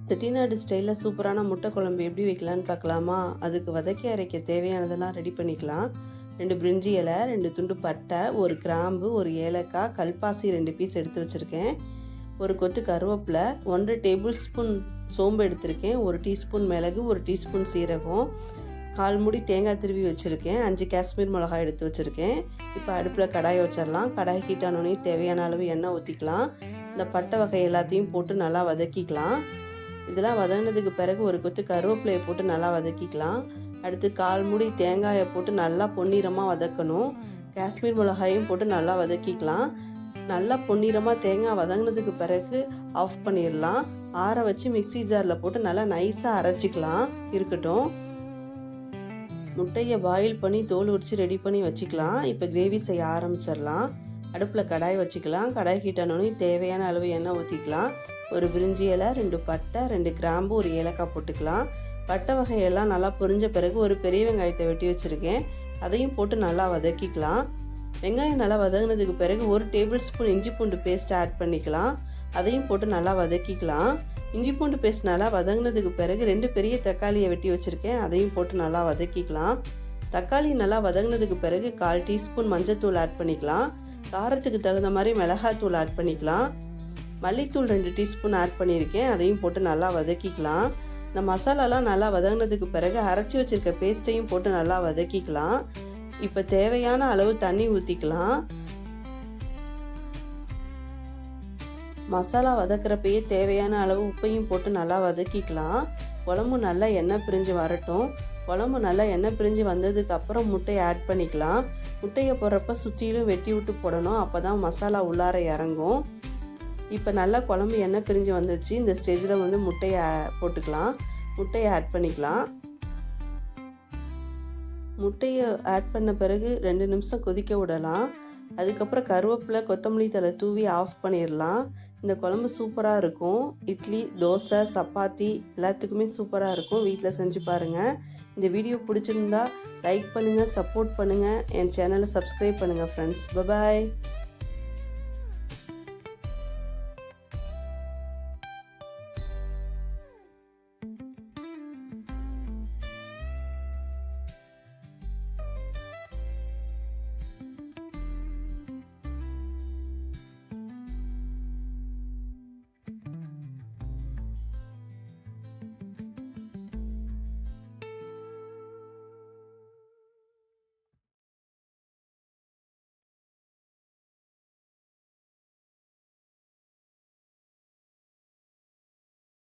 செட்டிநாடு ஸ்டைலில் சூப்பரான முட்டை குழம்பு எப்படி வைக்கலான்னு பார்க்கலாமா? அதுக்கு வதக்கி அரைக்க தேவையானதெல்லாம் ரெடி பண்ணிக்கலாம். 2 பிரிஞ்சி இலை, 2 துண்டு பட்டை, 1 கிராம்பு, 1 ஏலக்காய், கல்பாசி 2 பீஸ் எடுத்து வச்சுருக்கேன். 1 கொத்து கருவேப்பிலை, 1 டேபிள் ஸ்பூன் சோம்பு எடுத்திருக்கேன், 1 டீஸ்பூன் மிளகு, 1 டீஸ்பூன் சீரகம், 1/4 மூடி தேங்காய் திருவி வச்சுருக்கேன், 5 காஷ்மீர் மிளகாய் எடுத்து வச்சுருக்கேன். இப்போ அடுப்பில் கடாயை வச்சிடலாம். கடாய் ஹீட் ஆனோடனே தேவையான அளவு எண்ணெய் ஊற்றிக்கலாம். இந்த பட்டை வகை எல்லாத்தையும் போட்டு நல்லா வதக்கிக்கலாம். இதெல்லாம் வதங்கினதுக்கு பிறகு 1 கொத்து கருவேப்பிலையை போட்டு நல்லா வதக்கிக்கலாம். அடுத்து 1/4 மூடி தேங்காயை போட்டு நல்லா பொன்னிறமாக வதக்கணும். காஷ்மீர் மிளகாயும் போட்டு நல்லா வதக்கிக்கலாம். நல்லா பொன்னிறமாக தேங்காய் வதங்கினதுக்கு பிறகு ஆஃப் பண்ணிடலாம். ஆற வச்சு மிக்ஸி ஜாரில் போட்டு நல்லா நைஸாக அரைச்சிக்கலாம். இருக்கட்டும். முட்டையை பாயில் பண்ணி தோல் உரித்து ரெடி பண்ணி வச்சுக்கலாம். இப்போ கிரேவி செய்ய ஆரம்பிச்சிடலாம். அடுப்பில் கடாய் வச்சுக்கலாம். கடாய் ஹீட் ஆனோடனே தேவையான அளவு எண்ணெய் ஊற்றிக்கலாம். 1 பிரிஞ்சி இலை, 2 பட்டை, 2 கிராம்பு, 1 ஏலக்காய் போட்டுக்கலாம். பட்டை வகையெல்லாம் நல்லா பொரிஞ்ச பிறகு 1 பெரிய வெங்காயத்தை வெட்டி வச்சுருக்கேன், அதையும் போட்டு நல்லா வதக்கிக்கலாம். வெங்காயம் நல்லா வதங்கினதுக்கு பிறகு 1 டேபிள் ஸ்பூன் இஞ்சி பூண்டு பேஸ்ட் ஆட் பண்ணிக்கலாம். அதையும் போட்டு நல்லா வதக்கிக்கலாம். இஞ்சி பூண்டு பேஸ்ட் நல்லா வதங்கினதுக்கு பிறகு 2 பெரிய தக்காளியை வெட்டி வச்சுருக்கேன், அதையும் போட்டு நல்லா வதக்கிக்கலாம். தக்காளி நல்லா வதங்கினதுக்கு பிறகு 1/4 டீஸ்பூன் மஞ்சத்தூள் ஆட் பண்ணிக்கலாம். காரத்துக்கு தகுந்த மாதிரி மிளகாத்தூள் ஆட் பண்ணிக்கலாம். மல்லித்தூள் 2 டீஸ்பூன் ஆட் பண்ணியிருக்கேன், அதையும் போட்டு நல்லா வதக்கிக்கலாம். இந்த மசாலாலாம் நல்லா வதங்கினதுக்கு பிறகு அரைச்சி வச்சுருக்க பேஸ்ட்டையும் போட்டு நல்லா வதக்கிக்கலாம். இப்போ தேவையான அளவு தண்ணி ஊற்றிக்கலாம். மசாலா வதக்கிறப்பயே தேவையான அளவு உப்பையும் போட்டு நல்லா வதக்கிக்கலாம். குழம்பு நல்லா எண்ணெய் பிரிஞ்சு வரட்டும். குழம்பு நல்லா எண்ணெய் பிரிஞ்சு வந்ததுக்கு அப்புறம் முட்டையை ஆட் பண்ணிக்கலாம். முட்டையை போடுறப்ப சுற்றிலும் வெட்டி விட்டு போடணும், அப்போ தான் மசாலா உள்ளார இறங்கும். இப்போ நல்லா குழம்பு எண்ணெய் பிரிஞ்சு வந்துடுச்சு. இந்த ஸ்டேஜில் முட்டையை போட்டுக்கலாம். முட்டையை ஆட் பண்ணிக்கலாம். முட்டையை ஆட் பண்ண பிறகு 2 நிமிஷம் கொதிக்க விடலாம். அதுக்கப்புறம் கருவேப்பிலை, கொத்தமல்லி தழை தூவி ஆஃப் பண்ணிடலாம். இந்த குழம்பு சூப்பராக இருக்கும். இட்லி, தோசை, சப்பாத்தி எல்லாத்துக்குமே சூப்பராக இருக்கும். வீட்டில் செஞ்சு பாருங்கள். இந்த வீடியோ பிடிச்சிருந்தா லைக் பண்ணுங்கள், சப்போர்ட் பண்ணுங்கள், என் சேனலை சப்ஸ்கிரைப் பண்ணுங்கள் ஃப்ரெண்ட்ஸ். பபாய்.